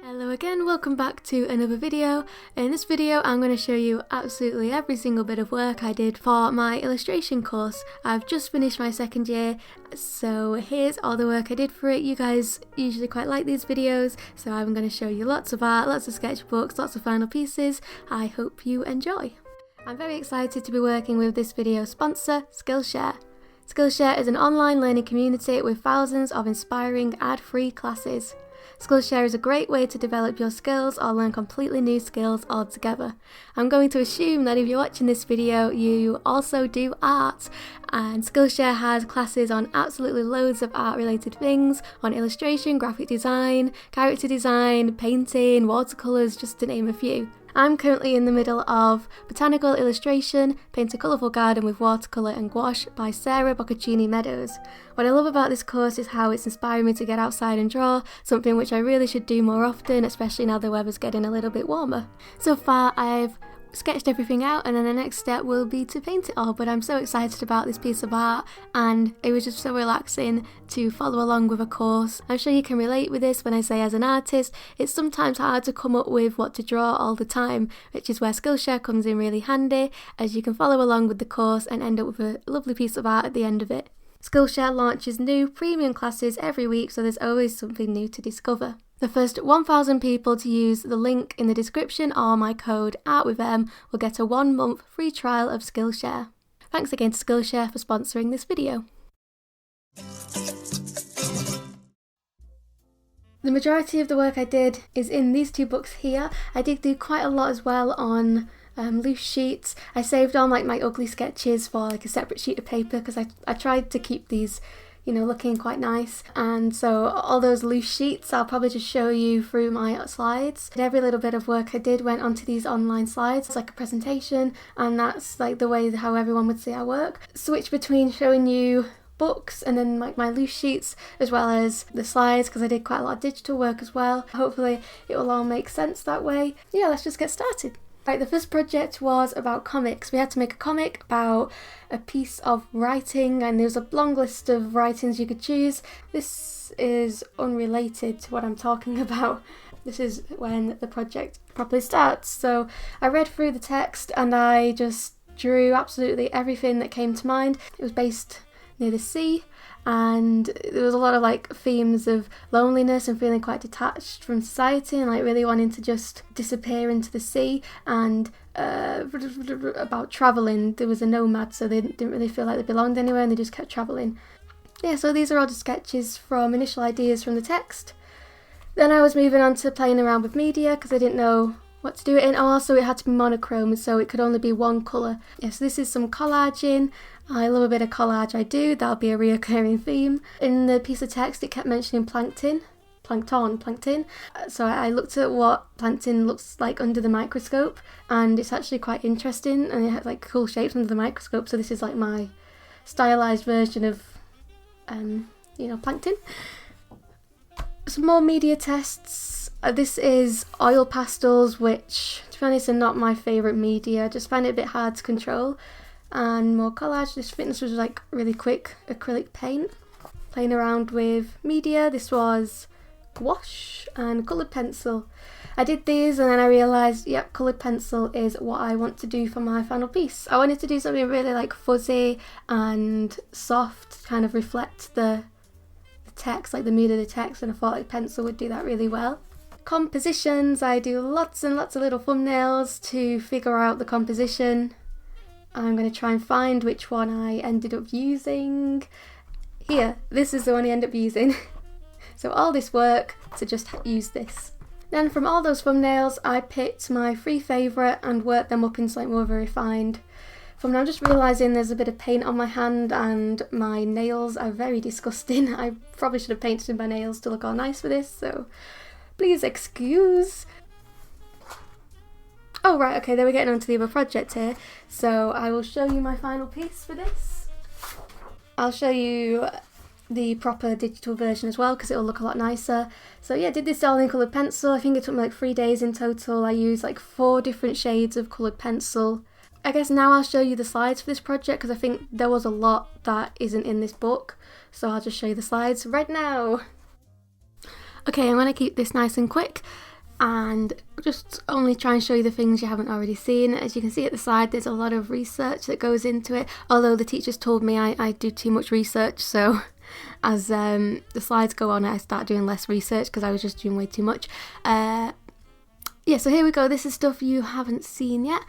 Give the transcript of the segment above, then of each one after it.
Hello again, welcome back to another video. In this video I'm going to show you absolutely every single bit of work I did for my illustration course. I've just finished my second year, so here's all the work I did for it. You guys usually quite like these videos, so I'm going to show you lots of art, lots of sketchbooks, lots of final pieces. I hope you enjoy. I'm very excited to be working with this video sponsor, Skillshare. Skillshare is an online learning community with thousands of inspiring ad-free classes. Skillshare is a great way to develop your skills or learn completely new skills altogether. I'm going to assume that if you're watching this video, you also do art, and Skillshare has classes on absolutely loads of art related things, on illustration, graphic design, character design, painting, watercolours, just to name a few. I'm currently in the middle of Botanical Illustration, Paint a Colourful Garden with Watercolour and Gouache by Sarah Boccaccini Meadows. What I love about this course is how it's inspiring me to get outside and draw, something which I really should do more often, especially now the weather's getting a little bit warmer. So far I've sketched everything out, and then the next step will be to paint it all, but I'm so excited about this piece of art and it was just so relaxing to follow along with a course. I'm sure you can relate with this when I say as an artist, it's sometimes hard to come up with what to draw all the time, which is where Skillshare comes in really handy, as you can follow along with the course and end up with a lovely piece of art at the end of it. Skillshare launches new premium classes every week, so there's always something new to discover. The first 1,000 people to use the link in the description or my code ARTWITHM will get a 1-month free trial of Skillshare. Thanks again to Skillshare for sponsoring this video. The majority of the work I did is in these two books here. I did do quite a lot as well on loose sheets. I saved all my ugly sketches for a separate sheet of paper because I tried to keep these looking quite nice, and so all those loose sheets I'll probably just show you through my slides. Every little bit of work I did went onto these online slides. It's like a presentation, and that's like the way how everyone would see I work. Switch between showing you books and then my loose sheets as well as the slides, because I did quite a lot of digital work as well. Hopefully it will all make sense that way. Yeah, let's just get started. Right, the first project was about comics. We had to make a comic about a piece of writing, and there's a long list of writings you could choose. This is unrelated to what I'm talking about. This is when the project properly starts. So I read through the text and I just drew absolutely everything that came to mind. It was based near the sea, and there was a lot of themes of loneliness and feeling quite detached from society and really wanting to just disappear into the sea, and about travelling. There was a nomad, so they didn't really feel like they belonged anywhere and they just kept travelling. Yeah, so these are all just sketches from initial ideas from the text. Then I was moving on to playing around with media because I didn't know what to do it in. Also, it had to be monochrome, so it could only be one colour. Yes, this is some collaging. I love a bit of collage, I do. That'll be a reoccurring theme. In the piece of text, it kept mentioning plankton. So I looked at what plankton looks like under the microscope, and it's actually quite interesting, and it has cool shapes under the microscope. So this is my stylized version of, plankton. Some more media tests. This is oil pastels, which, to be honest, are not my favourite media. I just find it a bit hard to control. And more collage. I think this was really quick acrylic paint. Playing around with media. This was gouache and coloured pencil. I did these and then I realised, yep, coloured pencil is what I want to do for my final piece. I wanted to do something really fuzzy and soft, kind of reflect the text, the mood of the text, and I thought pencil would do that really well. Compositions. I do lots and lots of little thumbnails to figure out the composition. I'm going to try and find which one I ended up using. Here, this is the one I ended up using. So all this work to just use this. Then from all those thumbnails, I picked my 3 favourite and worked them up into more refined. From now, I'm just realising there's a bit of paint on my hand and my nails are very disgusting. I probably should have painted my nails to look all nice for this, so please excuse. Oh right, okay, then we're getting on to the other project here. So I will show you my final piece for this. I'll show you the proper digital version as well because it'll look a lot nicer. So yeah, I did this all in coloured pencil. I think it took me 3 days in total. I used 4 different shades of coloured pencil. I guess now I'll show you the slides for this project because I think there was a lot that isn't in this book. So I'll just show you the slides right now. Okay, I'm going to keep this nice and quick. and just only try and show you the things you haven't already seen. As you can see at the side, there's a lot of research that goes into it, although the teachers told me I do too much research, so as the slides go on I start doing less research because I was just doing way too much. Yeah, so here we go. This is stuff you haven't seen yet.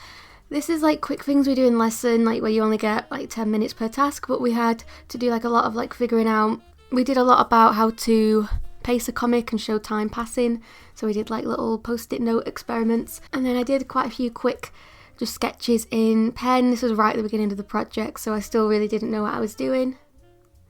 This is like quick things we do in lesson, like where you only get like 10 minutes per task, but we had to do like a lot of like figuring out. We did a lot about how to pace a comic and show time passing, so we did like little post-it note experiments, and then I did quite a few quick just sketches in pen. This was right at the beginning of the project, so I still really didn't know what I was doing.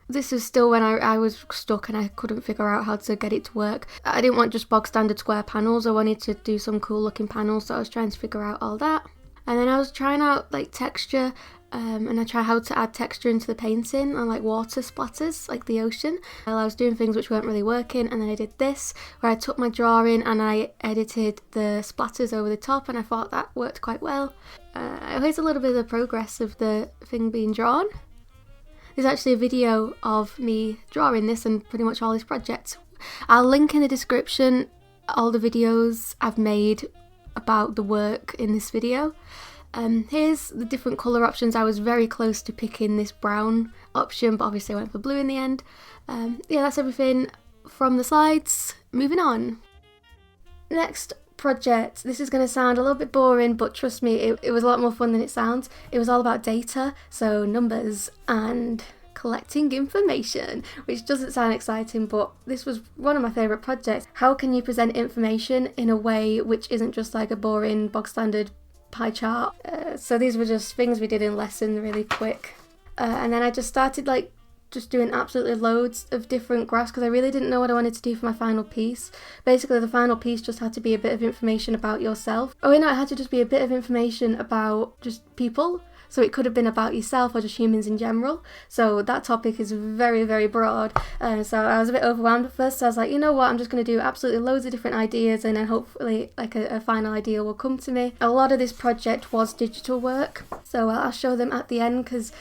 This was still when I was stuck and I couldn't figure out how to get it to work. I didn't want just bog standard square panels, I wanted to do some cool looking panels, so I was trying to figure out all that. And then I was trying out like texture, and I tried how to add texture into the painting and like water splatters, like the ocean. While I was doing things which weren't really working, and then I did this, where I took my drawing and I edited the splatters over the top, and I thought that worked quite well. Here's a little bit of the progress of the thing being drawn. There's actually a video of me drawing this and pretty much all this project. I'll link in the description all the videos I've made about the work in this video. Here's the different colour options. I was very close to picking this brown option, but obviously I went for blue in the end. Yeah, that's everything from the slides. Moving on. Next project. This is going to sound a little bit boring, but trust me, it was a lot more fun than it sounds. It was all about data, so numbers and collecting information, which doesn't sound exciting, but this was one of my favourite projects. How can you present information in a way which isn't just like a boring bog standard pie chart? So these were just things we did in lesson really quick, and then I just started like just doing absolutely loads of different graphs because I really didn't know what I wanted to do for my final piece. Basically the final piece just had to be a bit of information about yourself. Oh, no, it had to just be a bit of information about just people. So it could have been about yourself or just humans in general. So that topic is very, very broad. So I was a bit overwhelmed at first. So I was like, you know what, I'm just going to do absolutely loads of different ideas, and then hopefully like a final idea will come to me. A lot of this project was digital work. So I'll show them at the end because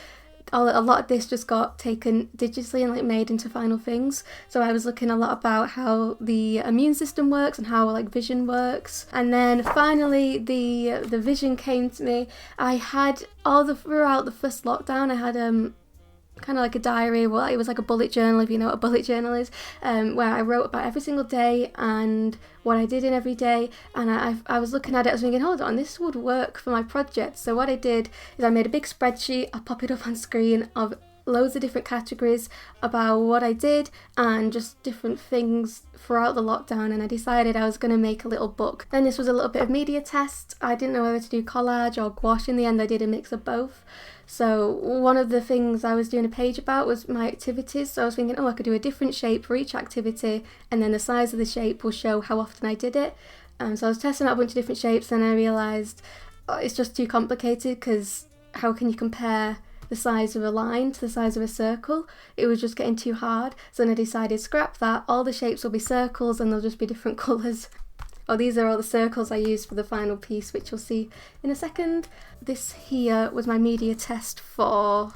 a lot of this just got taken digitally and like made into final things. So I was looking a lot about how the immune system works and how like vision works, and then finally the vision came to me. I had throughout the first lockdown I had kind of like a diary. Well, it was like a bullet journal, if you know what a bullet journal is, where I wrote about every single day and what I did in every day, and I was looking at it, I was thinking, hold on, this would work for my project. So what I did is I made a big spreadsheet, I pop it up on screen of loads of different categories about what I did and just different things throughout the lockdown, and I decided I was going to make a little book. Then this was a little bit of media test. I didn't know whether to do collage or gouache. In the end I did a mix of both. So one of the things I was doing a page about was my activities, so I was thinking, oh, I could do a different shape for each activity, and then the size of the shape will show how often I did it. So I was testing out a bunch of different shapes, and I realised it's just too complicated, because how can you compare the size of a line to the size of a circle? It was just getting too hard. So then I decided, scrap that, all the shapes will be circles and they'll just be different colours. Oh, these are all the circles I used for the final piece, which you'll see in a second. This here was my media test for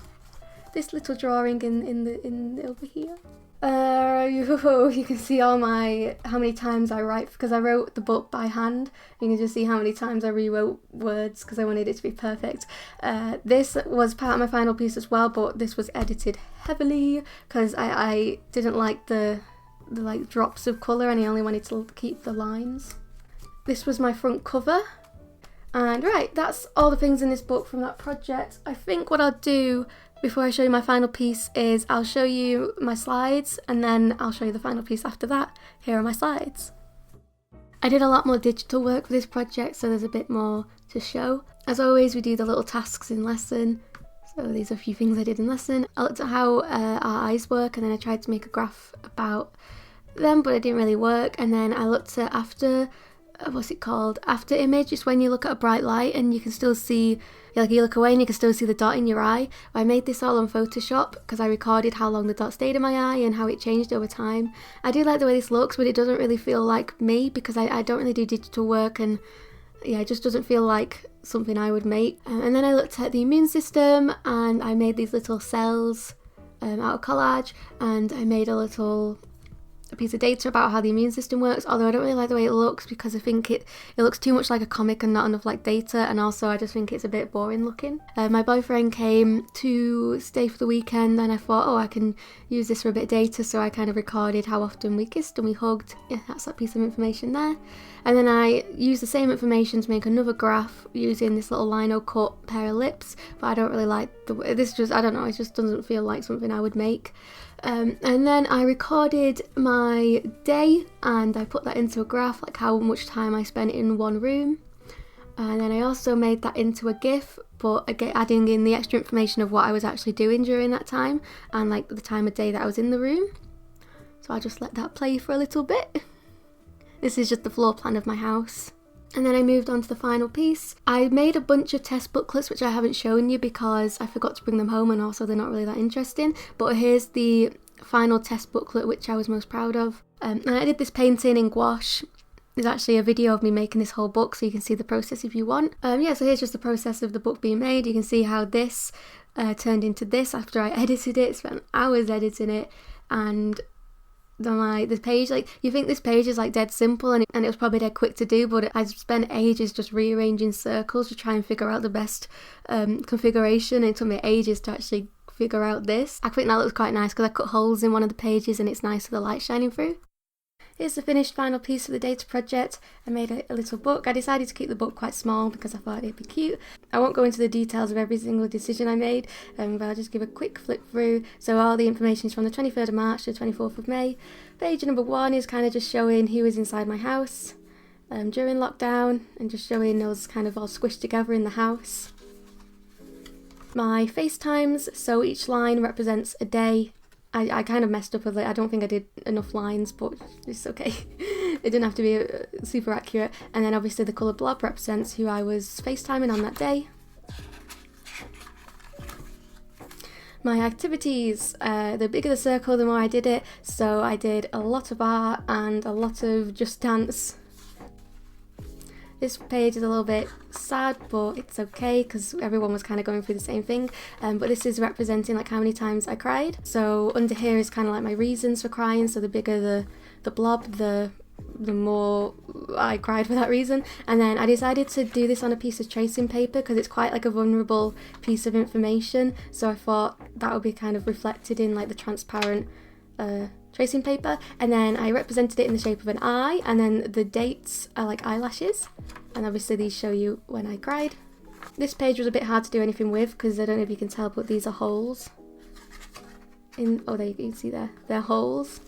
this little drawing in over here. You can see all how many times I write, because I wrote the book by hand. You can just see how many times I rewrote words because I wanted it to be perfect. This was part of my final piece as well, but this was edited heavily because I didn't like the like drops of colour, and I only wanted to keep the lines. This was my front cover, and right, that's all the things in this book from that project. I think what I'll do before I show you my final piece is I'll show you my slides, and then I'll show you the final piece after that. Here are my slides. I did a lot more digital work for this project, so there's a bit more to show. As always, we do the little tasks in lesson. So these are a few things I did in lesson. I looked at how our eyes work, and then I tried to make a graph about them, but it didn't really work. And then I looked at after image. It's when you look at a bright light and you can still see, like you look away and you can still see the dot in your eye. I made this all on Photoshop because I recorded how long the dot stayed in my eye and how it changed over time. I do like the way this looks, but it doesn't really feel like me because I don't really do digital work, and yeah, it just doesn't feel like something I would make. And then I looked at the immune system, and I made these little cells out of collage, and I made a little a piece of data about how the immune system works, although I don't really like the way it looks because I think it looks too much like a comic and not enough like data, and also I just think it's a bit boring looking. My boyfriend came to stay for the weekend and I thought, oh, I can use this for a bit of data, so I kind of recorded how often we kissed and we hugged. Yeah, that's that piece of information there. And then I used the same information to make another graph using this little lino cut pair of lips, but I don't really like I don't know, it just doesn't feel like something I would make. And then I recorded my day and I put that into a graph, like how much time I spent in one room. And then I also made that into a GIF, but again adding in the extra information of what I was actually doing during that time and like the time of day that I was in the room. So I'll just let that play for a little bit. This is just the floor plan of my house. And then I moved on to the final piece. I made a bunch of test booklets which I haven't shown you because I forgot to bring them home and also they're not really that interesting. But here's the final test booklet which I was most proud of. And I did this painting in gouache. There's actually a video of me making this whole book so you can see the process if you want. So here's just the process of the book being made. You can see how this turned into this after I edited it. Spent hours editing it, and the page, like, you think this page is like dead simple and it was probably dead quick to do, but I spent ages just rearranging circles to try and figure out the best configuration. It took me ages to actually figure out this. I think that looks quite nice because I cut holes in one of the pages and it's nice with the light shining through. Here's the finished final piece of the data project. I made a little book. I decided to keep the book quite small because I thought it'd be cute. I won't go into the details of every single decision I made, but I'll just give a quick flip through. So all the information is from the 23rd of March to the 24th of May. Page number 1 is kind of just showing who was inside my house during lockdown and just showing us kind of all squished together in the house. My FaceTimes, so each line represents a day. I kind of messed up with it. I don't think I did enough lines, but it's okay. It didn't have to be super accurate. And then obviously the colour blob represents who I was FaceTiming on that day. My activities, the bigger the circle, the more I did it. So I did a lot of art and a lot of just dance. This page is a little bit sad, but it's okay because everyone was kind of going through the same thing. But this is representing like how many times I cried. So under here is kind of like my reasons for crying. So the bigger the blob, the more I cried for that reason. And then I decided to do this on a piece of tracing paper because it's quite like a vulnerable piece of information. So I thought that would be kind of reflected in like the transparent tracing paper, and then I represented it in the shape of an eye, and then the dates are like eyelashes, and obviously these show you when I cried. This page was a bit hard to do anything with because I don't know if you can tell, but these are holes there you can see they're holes,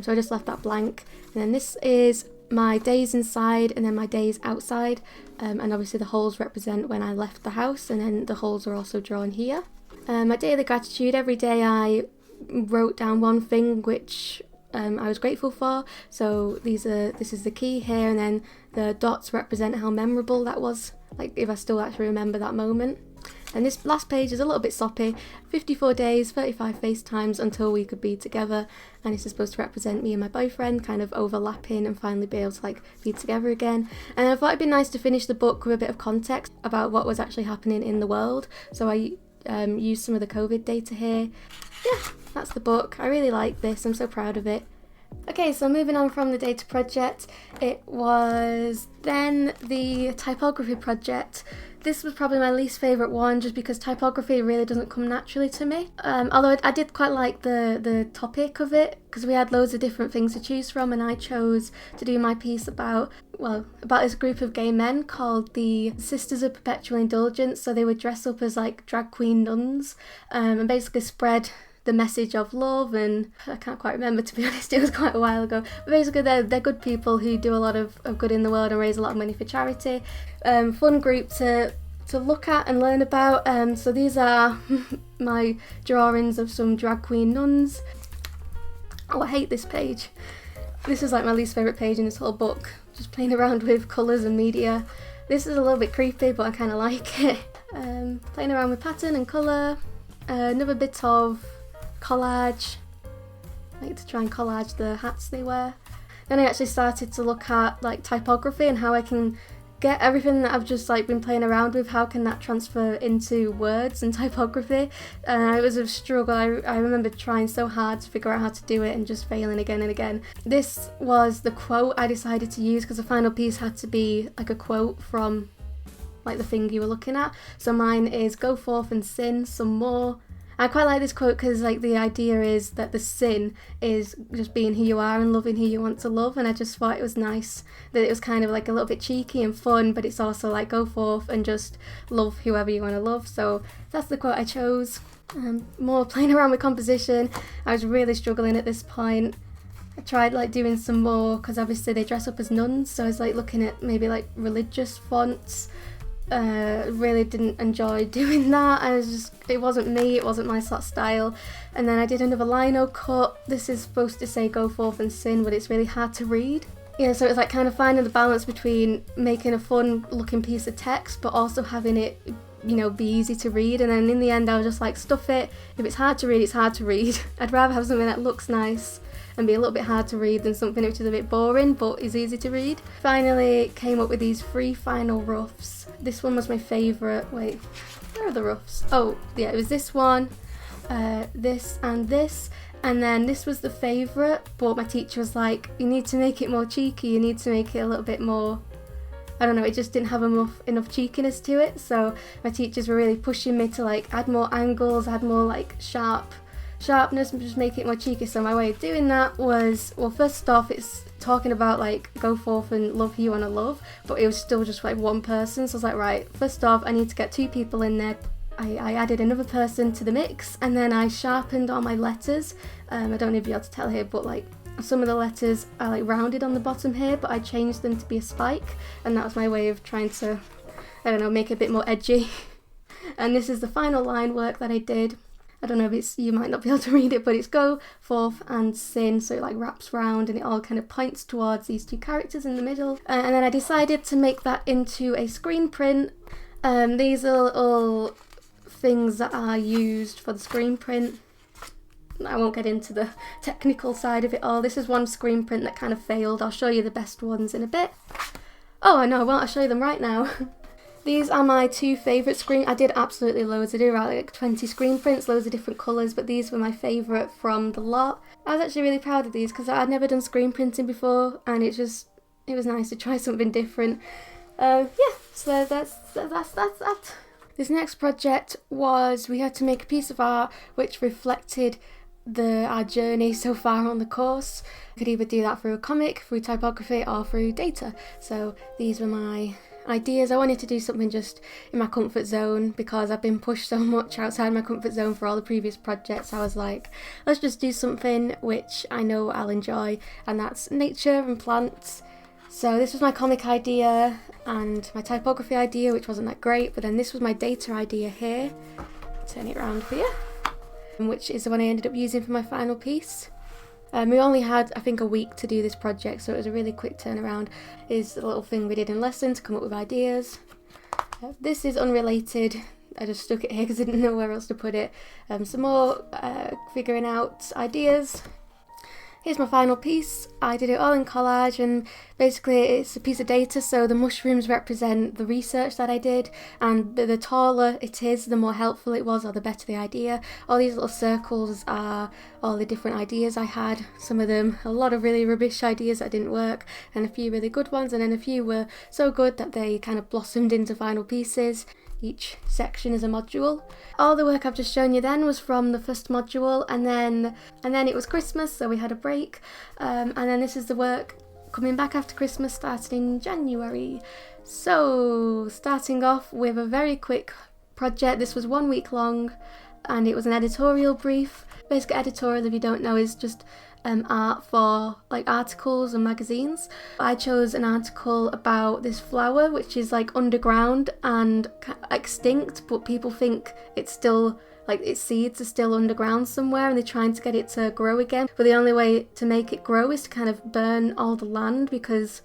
so I just left that blank. And then this is my days inside and then my days outside, and obviously the holes represent when I left the house, and then the holes are also drawn here. My daily gratitude, every day I wrote down one thing which I was grateful for. So this is the key here, and then the dots represent how memorable that was, like if I still actually remember that moment. And this last page is a little bit soppy. 54 days, 35 FaceTimes until we could be together, and it's supposed to represent me and my boyfriend kind of overlapping and finally be able to like be together again. And I thought it'd be nice to finish the book with a bit of context about what was actually happening in the world. So I used some of the COVID data here. Yeah, that's the book. I really like this. I'm so proud of it. Okay, so moving on from the data project, it was then the typography project. This was probably my least favourite one just because typography really doesn't come naturally to me. Although I did quite like the topic of it because we had loads of different things to choose from, and I chose to do my piece about this group of gay men called the Sisters of Perpetual Indulgence. So they would dress up as like drag queen nuns and basically spread the message of love, and I can't quite remember, to be honest, it was quite a while ago, but basically they're good people who do a lot of good in the world and raise a lot of money for charity. Fun group to look at and learn about. So these are my drawings of some drag queen nuns. Oh, I hate this page. This is like my least favourite page in this whole book, just playing around with colours and media. This is a little bit creepy, but I kind of like it. Playing around with pattern and colour. Another bit of collage. I like to try and collage the hats they wear. Then I actually started to look at like typography and how I can get everything that I've just like been playing around with, how can that transfer into words and typography? It was a struggle. I remember trying so hard to figure out how to do it and just failing again and again. This was the quote I decided to use because the final piece had to be like a quote from like the thing you were looking at. So mine is "Go forth and sin some more." I quite like this quote because like the idea is that the sin is just being who you are and loving who you want to love, and I just thought it was nice that it was kind of like a little bit cheeky and fun, but it's also like go forth and just love whoever you want to love. So that's the quote I chose. More playing around with composition. I was really struggling at this point. I tried like doing some more because obviously they dress up as nuns, so I was like looking at maybe like religious fonts. Really didn't enjoy doing that. It wasn't me, it wasn't my sort of style. And then I did another lino cut. This is supposed to say "Go forth and sin," but it's really hard to read. Yeah, so it's like kind of finding the balance between making a fun looking piece of text but also having it, you know, be easy to read. And then in the end I was just like, stuff it. If it's hard to read, it's hard to read. I'd rather have something that looks nice and be a little bit hard to read than something which is a bit boring but is easy to read. Finally came up with these 3 final roughs. This one was my favourite. Wait, where are the roughs? Oh yeah, it was this one, this and this, and then this was the favourite, but my teacher was like, you need to make it more cheeky, you need to make it a little bit more, I don't know, it just didn't have enough cheekiness to it. So my teachers were really pushing me to like add more angles, add more like sharpness and just make it more cheeky. So my way of doing that was, well, first off, it's talking about like go forth and love who you want to love, but it was still just like one person. So I was like, right, first off I need to get 2 people in there. I added another person to the mix, and then I sharpened all my letters. I don't know if you're able to tell here, but like some of the letters are like rounded on the bottom here, but I changed them to be a spike, and that was my way of trying to, I don't know, make it a bit more edgy. And this is the final line work that I did. I don't know if you might not be able to read it, but it's "Go forth and sin," so it like wraps round and it all kind of points towards these 2 characters in the middle. And then I decided to make that into a screen print. These are little things that are used for the screen print. I won't get into the technical side of it all. This is one screen print that kind of failed. I'll show you the best ones in a bit. Oh, no, I won't. I'll show you them right now. These are my 2 favourite I did absolutely loads. I did around like 20 screen prints, loads of different colours, but these were my favourite from the lot. I was actually really proud of these because I'd never done screen printing before, and it was nice to try something different. Yeah, so that's that. This next project was, we had to make a piece of art which reflected our journey so far on the course. I could either do that through a comic, through typography, or through data. So these were my ideas. I wanted to do something just in my comfort zone because I've been pushed so much outside my comfort zone for all the previous projects. I was like, let's just do something which I know I'll enjoy, and that's nature and plants. So this was my comic idea and my typography idea, which wasn't that great, but then this was my data idea here. Turn it around for you. Which is the one I ended up using for my final piece. We only had, I think, a week to do this project, so it was a really quick turnaround. Is the little thing we did in lesson to come up with ideas. This is unrelated. I just stuck it here because I didn't know where else to put it. Some more figuring out ideas. Here's my final piece. I did it all in collage, and basically it's a piece of data, so the mushrooms represent the research that I did, and the taller it is, the more helpful it was, or the better the idea. All these little circles are all the different ideas I had. Some of them, a lot of really rubbish ideas that didn't work, and a few really good ones, and then a few were so good that they kind of blossomed into final pieces. Each section is a module. All the work I've just shown you then was from the first module, and then it was Christmas, so we had a break, and then this is the work coming back after Christmas, starting in January. So starting off with a very quick project. This was 1 week long, and it was an editorial brief. Basically, editorial, if you don't know, is just art for like articles and magazines. I chose an article about this flower which is like underground and extinct, but people think it's still like its seeds are still underground somewhere and they're trying to get it to grow again, but the only way to make it grow is to kind of burn all the land because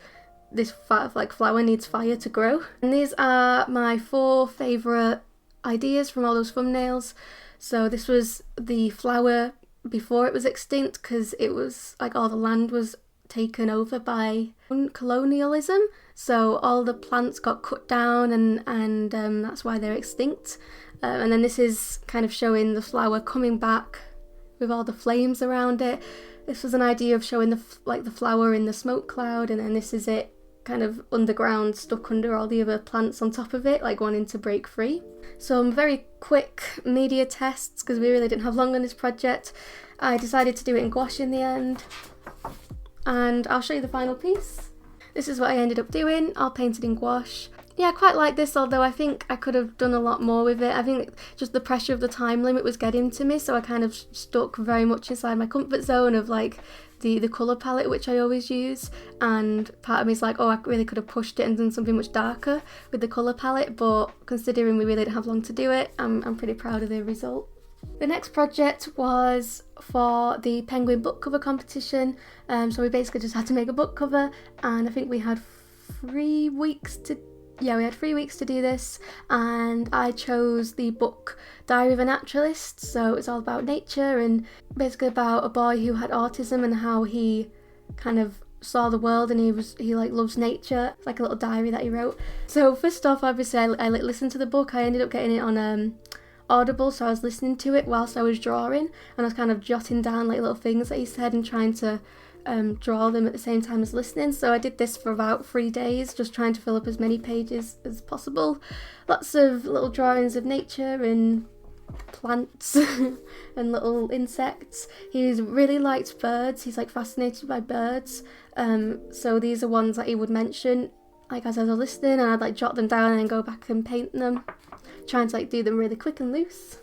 this flower needs fire to grow. And these are my 4 favourite ideas from all those thumbnails. So this was the flower before it was extinct because it was like all the land was taken over by colonialism, so all the plants got cut down, and that's why they're extinct. And then this is kind of showing the flower coming back with all the flames around it. This was an idea of showing the flower in the smoke cloud, and then this is it kind of underground, stuck under all the other plants on top of it, like wanting to break free. Some very quick media tests, because we really didn't have long on this project. I decided to do it in gouache in the end, and I'll show you the final piece. This is what I ended up doing, all painted in gouache. Yeah, I quite like this, although I think I could have done a lot more with it. I think just the pressure of the time limit was getting to me, so I kind of stuck very much inside my comfort zone of like the colour palette which I always use, and part of me is like, oh, I really could have pushed it and done something much darker with the colour palette, but considering we really didn't have long to do it, I'm pretty proud of the result. The next project was for the Penguin book cover competition, so we basically just had to make a book cover, and I think we had 3 weeks to do this, and I chose the book Diary of a Naturalist. So it's all about nature, and basically about a boy who had autism and how he kind of saw the world, and he like loves nature. It's like a little diary that he wrote. So first off, obviously I listened to the book. I ended up getting it on Audible, so I was listening to it whilst I was drawing, and I was kind of jotting down like little things that he said and trying to draw them at the same time as listening. So I did this for about 3 days, just trying to fill up as many pages as possible. Lots of little drawings of nature and plants and little insects. He's really liked birds. He's like fascinated by birds. So these are ones that he would mention like as I was listening, and I'd like jot them down and then go back and paint them, trying to like do them really quick and loose.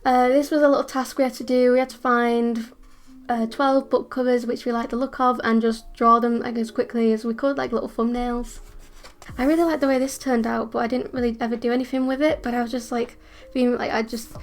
This was a little task we had to do. We had to find 12 book covers which we liked the look of and just draw them like as quickly as we could, like little thumbnails. I really liked the way this turned out, but I didn't really ever do anything with it. But I was just like being like, I just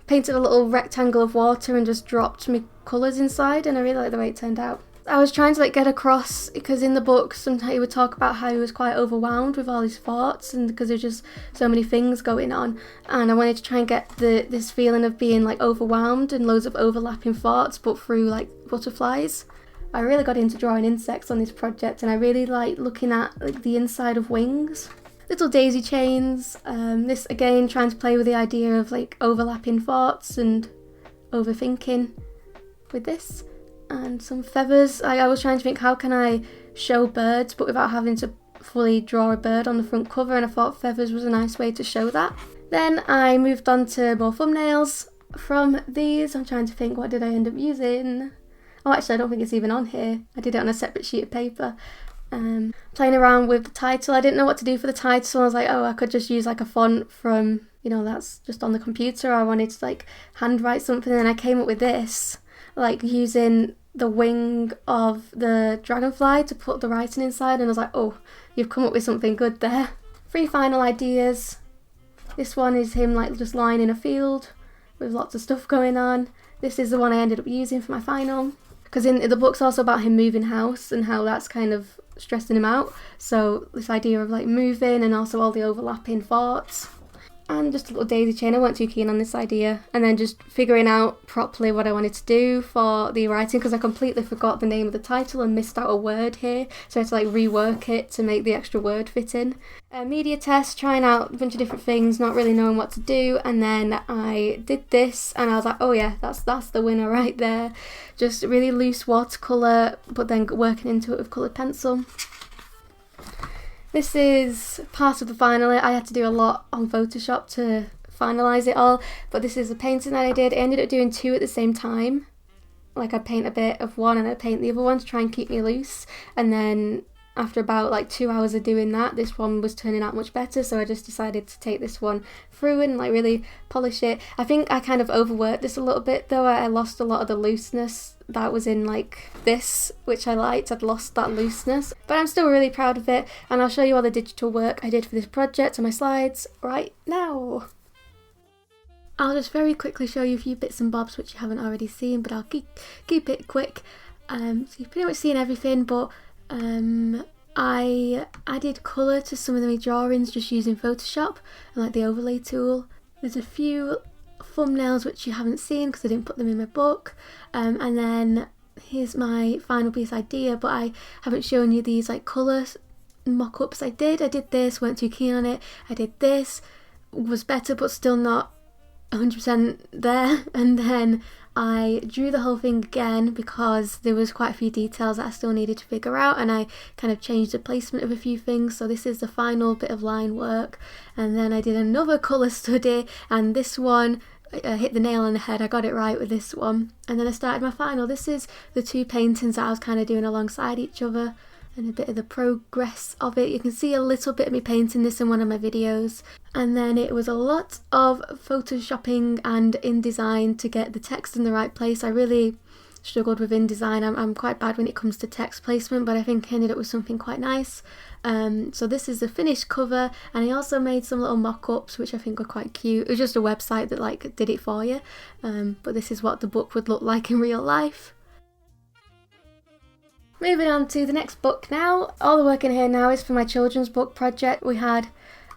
painted a little rectangle of water and just dropped my colours inside, and I really liked the way it turned out. I was trying to like get across, because in the book sometimes he would talk about how he was quite overwhelmed with all his thoughts, and because there's just so many things going on, and I wanted to try and get this feeling of being like overwhelmed and loads of overlapping thoughts, but through like butterflies. I really got into drawing insects on this project, and I really like looking at like the inside of wings. Little daisy chains, this again trying to play with the idea of like overlapping thoughts and overthinking with this. And some feathers. I was trying to think, how can I show birds but without having to fully draw a bird on the front cover, and I thought feathers was a nice way to show that. Then I moved on to more thumbnails from these. I'm trying to think, what did I end up using? Oh, actually I don't think it's even on here. I did it on a separate sheet of paper. Playing around with the title. I didn't know what to do for the title, so I was like, oh, I could just use like a font from, that's just on the computer. I wanted to like handwrite something, and I came up with this, like using the wing of the dragonfly to put the writing inside, and I was like, oh, you've come up with something good there. 3 final ideas. This one is him like just lying in a field with lots of stuff going on. This is the one I ended up using for my final, because in the book's also about him moving house and how that's kind of stressing him out. So this idea of like moving and also all the overlapping thoughts. And just a little daisy chain. I weren't too keen on this idea. And then just figuring out properly what I wanted to do for the writing, because I completely forgot the name of the title and missed out a word here. So I had to like rework it to make the extra word fit in. A media test, trying out a bunch of different things, not really knowing what to do. And then I did this and I was like, oh yeah, that's the winner right there. Just really loose watercolour, but then working into it with coloured pencil. This is part of the final. I had to do a lot on Photoshop to finalise it all, but this is a painting that I did. I ended up doing 2 at the same time. Like I'd paint a bit of one and I'd paint the other one to try and keep me loose, and then after about like 2 hours of doing that, this one was turning out much better, so I just decided to take this one through and like really polish it. I think I kind of overworked this a little bit though. I lost a lot of the looseness that was in like this, which I liked. I'd lost that looseness, but I'm still really proud of it, and I'll show you all the digital work I did for this project on my slides right now. I'll just very quickly show you a few bits and bobs which you haven't already seen, but I'll keep it quick. So you've pretty much seen everything, but I added colour to some of my drawings just using Photoshop and like the overlay tool. There's a few thumbnails which you haven't seen because I didn't put them in my book, and then here's my final piece idea, but I haven't shown you these like colour mock-ups I did this, weren't too keen on it, I did this, was better but still not 100% there, and then I drew the whole thing again because there was quite a few details that I still needed to figure out, and I kind of changed the placement of a few things. So this is the final bit of line work, and then I did another colour study, and this one hit the nail on the head. I got it right with this one, and then I started my final. This is the two paintings that I was kind of doing alongside each other, and a bit of the progress of it. You can see a little bit of me painting this in one of my videos. And then it was a lot of photoshopping and InDesign to get the text in the right place. I really struggled with InDesign. I'm quite bad when it comes to text placement, but I think I ended up with something quite nice. So this is the finished cover, and I also made some little mock-ups which I think were quite cute. It was just a website that like did it for you, but this is what the book would look like in real life. Moving on to the next book now. All the work in here now is for my children's book project. We had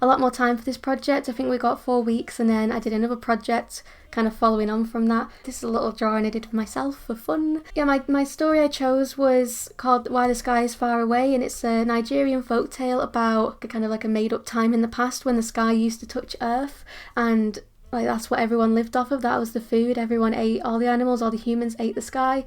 a lot more time for this project. I think we got 4 weeks, and then I did another project kind of following on from that. This is a little drawing I did for myself for fun. Yeah, my story I chose was called Why the Sky is Far Away, and it's a Nigerian folktale about kind of like a made up time in the past when the sky used to touch Earth, and like that's what everyone lived off of. That was the food. Everyone ate, all the animals, all the humans ate the sky.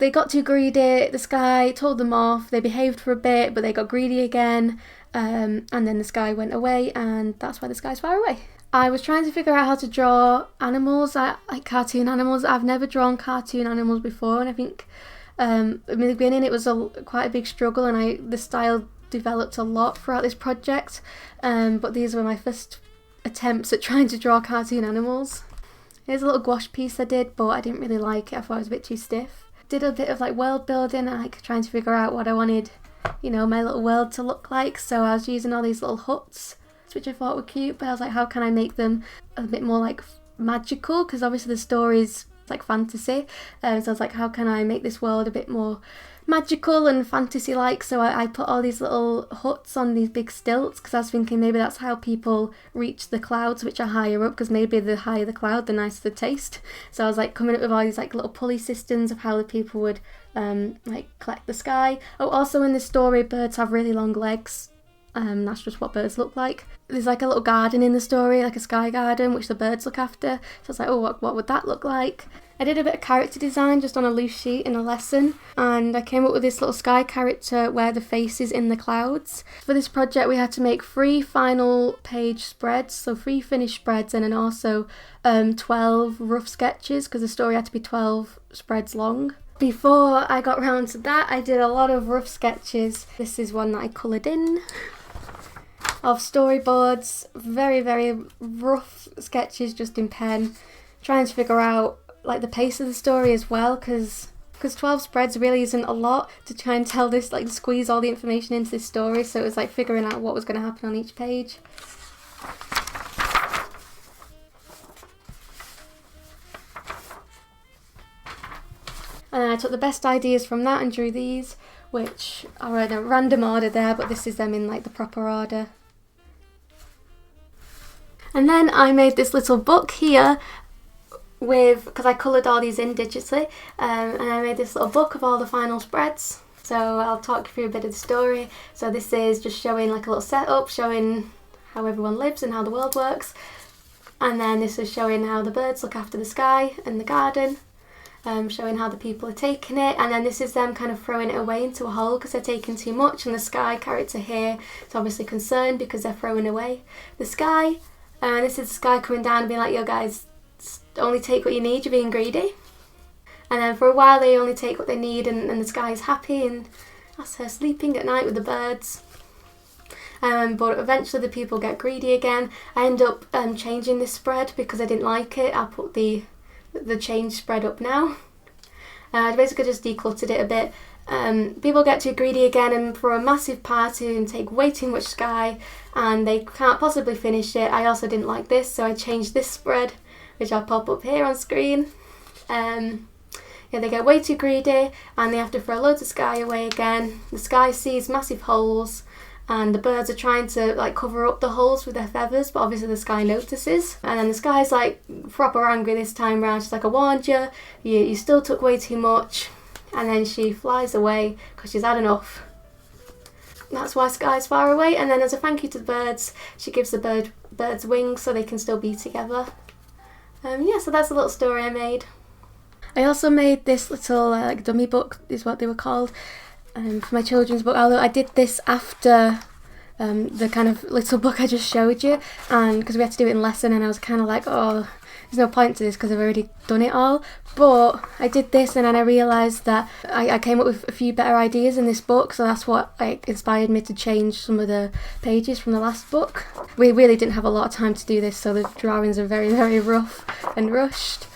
They got too greedy, the sky told them off, they behaved for a bit, but they got greedy again, and then the sky went away, and that's why the sky's far away. I was trying to figure out how to draw animals, like cartoon animals. I've never drawn cartoon animals before, and I think in the beginning it was quite a big struggle, and the style developed a lot throughout this project, but these were my first attempts at trying to draw cartoon animals. Here's a little gouache piece I did, but I didn't really like it. I thought it was a bit too stiff. Did a bit of like world building and like trying to figure out what I wanted, you know, my little world to look like. So I was using all these little huts, which I thought were cute, but I was like, how can I make them a bit more like magical? Because obviously the story's like fantasy. So I was like, how can I make this world a bit more magical and fantasy-like? So I put all these little huts on these big stilts, because I was thinking maybe that's how people reach the clouds, which are higher up, because maybe the higher the cloud, the nicer the taste. So I was like coming up with all these like little pulley systems of how the people would like collect the sky. Oh, also in this story, birds have really long legs. That's just what birds look like. There's like a little garden in the story, like a sky garden, which the birds look after. So I was like, oh, what would that look like? I did a bit of character design just on a loose sheet in a lesson, and I came up with this little sky character where the face is in the clouds. For this project we had to make 3 final page spreads, so 3 finished spreads, and then also 12 rough sketches, because the story had to be 12 spreads long. Before I got round to that, I did a lot of rough sketches. This is one that I coloured in, of storyboards, very, very rough sketches just in pen, trying to figure out like the pace of the story as well, because 12 spreads really isn't a lot to try and tell this, like squeeze all the information into this story, so it was like figuring out what was going to happen on each page. And then I took the best ideas from that and drew these, which are in a random order there, but this is them in like the proper order. And then I made this little book here because I coloured all these in digitally, and I made this little book of all the final spreads. So I'll talk you through a bit of the story. So this is just showing like a little setup, showing how everyone lives and how the world works. And then this is showing how the birds look after the sky and the garden, showing how the people are taking it. And then this is them kind of throwing it away into a hole because they're taking too much, and the sky character here is obviously concerned because they're throwing away the sky. And this is the sky coming down and being like, yo guys, only take what you need, you're being greedy. And then for a while they only take what they need, and the sky is happy, and that's her sleeping at night with the birds. But eventually the people get greedy again. I end up changing this spread because I didn't like it. I'll put the change spread up now. I basically just decluttered it a bit. People get too greedy again and throw a massive party and take way too much sky, and they can't possibly finish it. I also didn't like this, so I changed this spread, which I'll pop up here on screen. Yeah, they get way too greedy and they have to throw loads of sky away again. The sky sees massive holes, and the birds are trying to like cover up the holes with their feathers, but obviously the sky notices. And then the sky's like proper angry this time round. She's like, I warned you, you still took way too much. and then she flies away because she's had enough. That's why Sky's far away, and then as a thank you to the birds, she gives the birds wings so they can still be together. Yeah, so that's a little story I made. I also made this little like dummy book, is what they were called, for my children's book, although I did this after the kind of little book I just showed you, and because we had to do it in lesson, and I was kind of like, oh, there's no point to this because I've already done it all. But I did this, and then I realised that I came up with a few better ideas in this book, so that's what inspired me to change some of the pages from the last book. We really didn't have a lot of time to do this, so the drawings are very, very rough and rushed.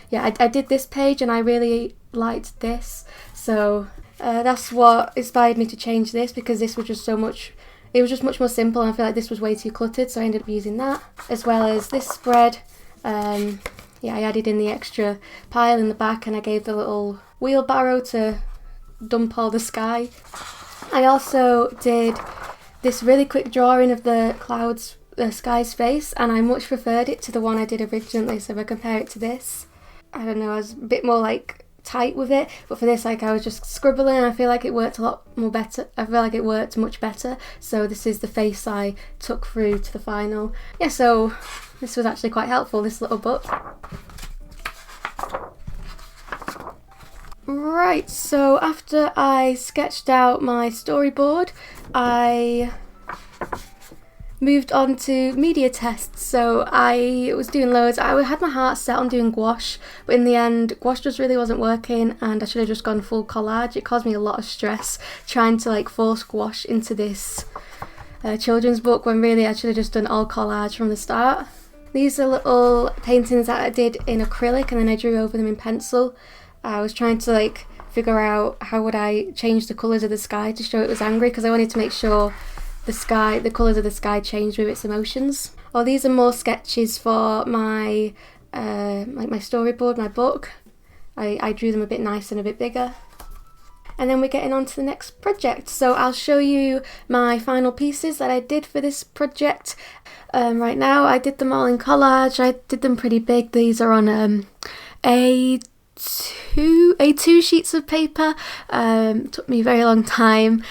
Yeah, I did this page and I really liked this, so that's what inspired me to change this, because this was just it was just much more simple, and I feel like this was way too cluttered, so I ended up using that, as well as this spread. Yeah, I added in the extra pile in the back, and I gave the little wheelbarrow to dump all the sky. I also did this really quick drawing of the clouds, the sky's face, and I much preferred it to the one I did originally, so if I compare it to this, I don't know, I was a bit more like tight with it, but for this, like, I was just scribbling, and I feel like it worked a lot more better. I feel like it worked much better, so this is the face I took through to the final. Yeah, so this was actually quite helpful, this little book. Right, so after I sketched out my storyboard, I moved on to media tests. So I was doing loads. I had my heart set on doing gouache, but in the end gouache just really wasn't working, and I should have just gone full collage. It caused me a lot of stress trying to like force gouache into this children's book, when really I should have just done all collage from the start. These are little paintings that I did in acrylic, and then I drew over them in pencil. I was trying to like figure out how would I change the colours of the sky to show it was angry, because I wanted to make sure the colours of the sky changed with its emotions. Oh, these are more sketches for my like my storyboard, my book. I drew them a bit nicer and a bit bigger. And then we're getting on to the next project. So I'll show you my final pieces that I did for this project. Right now I did them all in collage. I did them pretty big. These are on A2 sheets of paper. Took me a very long time.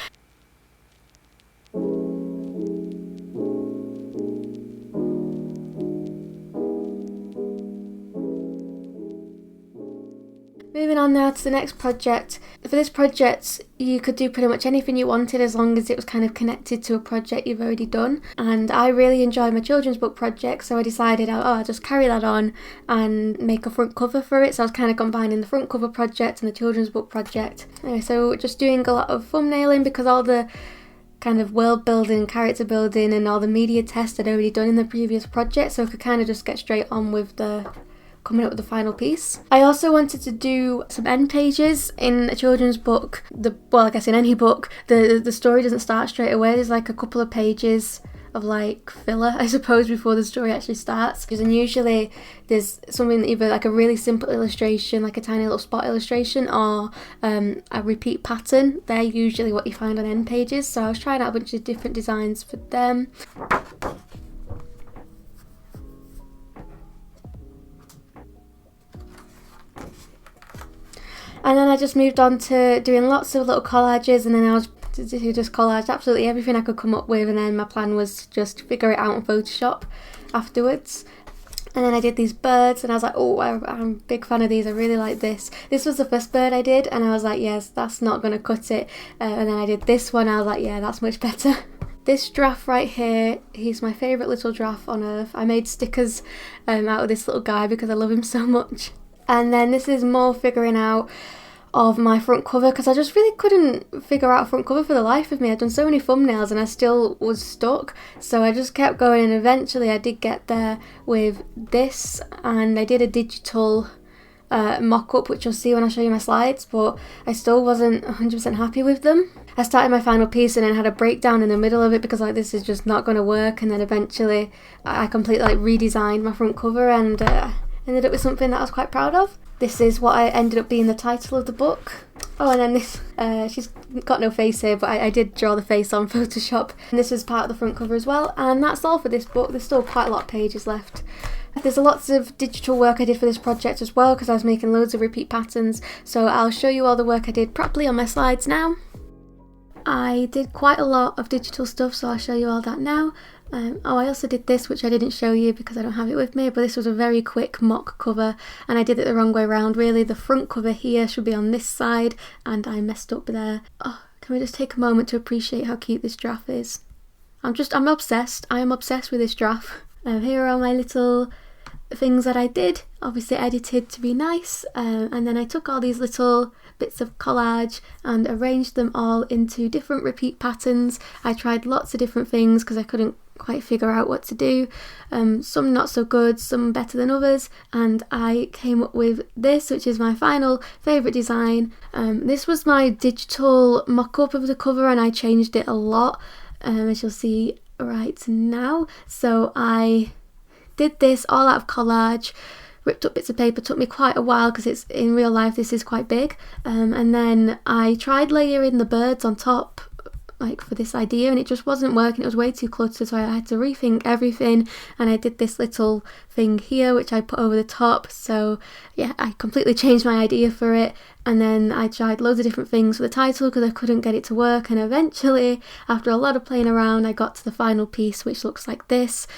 Moving on now to the next project. For this project, you could do pretty much anything you wanted as long as it was kind of connected to a project you've already done. And I really enjoyed my children's book project, so I decided I'll just carry that on and make a front cover for it. So I was kind of combining the front cover project and the children's book project. Anyway, so just doing a lot of thumbnailing, because all the kind of world building, character building and all the media tests I'd already done in the previous project, so I could kind of just get straight on with coming up with the final piece. I also wanted to do some end pages in a children's book. Well, I guess in any book, the story doesn't start straight away. There's like a couple of pages of like filler, I suppose, before the story actually starts. And usually there's something, either like a really simple illustration, like a tiny little spot illustration, or a repeat pattern. They're usually what you find on end pages. So I was trying out a bunch of different designs for them. And then I just moved on to doing lots of little collages, and then I was just collaged absolutely everything I could come up with, and then my plan was to just figure it out on Photoshop afterwards. And then I did these birds, and I was like, oh, I'm a big fan of these, I really like this. This was the first bird I did, and I was like, yes, that's not going to cut it. And then I did this one, I was like, yeah, that's much better. This giraffe right here, he's my favourite little giraffe on earth. I made stickers out of this little guy because I love him so much. And then this is more figuring out of my front cover, because I just really couldn't figure out a front cover for the life of me. I'd done so many thumbnails and I still was stuck, so I just kept going, and eventually I did get there with this, and I did a digital mock-up, which you'll see when I show you my slides, but I still wasn't 100% happy with them. I started my final piece and then had a breakdown in the middle of it, because like, this is just not going to work, and then eventually I completely like redesigned my front cover and ended up with something that I was quite proud of. This is what I ended up being the title of the book. Oh, and then this, she's got no face here, but I did draw the face on Photoshop. And this is part of the front cover as well. And that's all for this book. There's still quite a lot of pages left. There's lots of digital work I did for this project as well because I was making loads of repeat patterns, so I'll show you all the work I did properly on my slides now. I did quite a lot of digital stuff, so I'll show you all that now. I also did this, which I didn't show you because I don't have it with me, but this was a very quick mock cover and I did it the wrong way around really. The front cover here should be on this side and I messed up there. Oh, can we just take a moment to appreciate how cute this giraffe is? I'm obsessed. I am obsessed with this giraffe. Here are all my little things that I did, obviously edited to be nice, and then I took all these little bits of collage and arranged them all into different repeat patterns. I tried lots of different things because I couldn't quite figure out what to do, some not so good, some better than others, and I came up with this, which is my final favourite design. This was my digital mock-up of the cover and I changed it a lot, as you'll see right now. So I did this all out of collage, ripped up bits of paper. Took me quite a while because it's in real life this is quite big, and then I tried layering the birds on top like for this idea and it just wasn't working. It was way too cluttered, so I had to rethink everything, and I did this little thing here which I put over the top. So yeah, I completely changed my idea for it, and then I tried loads of different things for the title because I couldn't get it to work, and eventually after a lot of playing around I got to the final piece, which looks like this.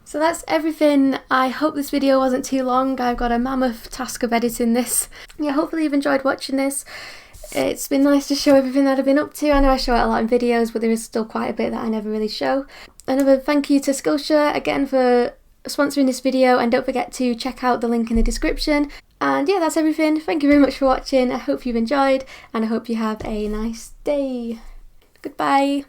So that's everything. I hope this video wasn't too long. I've got a mammoth task of editing this. Yeah, hopefully you've enjoyed watching this. It's been nice to show everything that I've been up to. I know I show it a lot in videos, but there is still quite a bit that I never really show. Another thank you to Skillshare again for sponsoring this video, and don't forget to check out the link in the description. And yeah, that's everything. Thank you very much for watching. I hope you've enjoyed and I hope you have a nice day. Goodbye.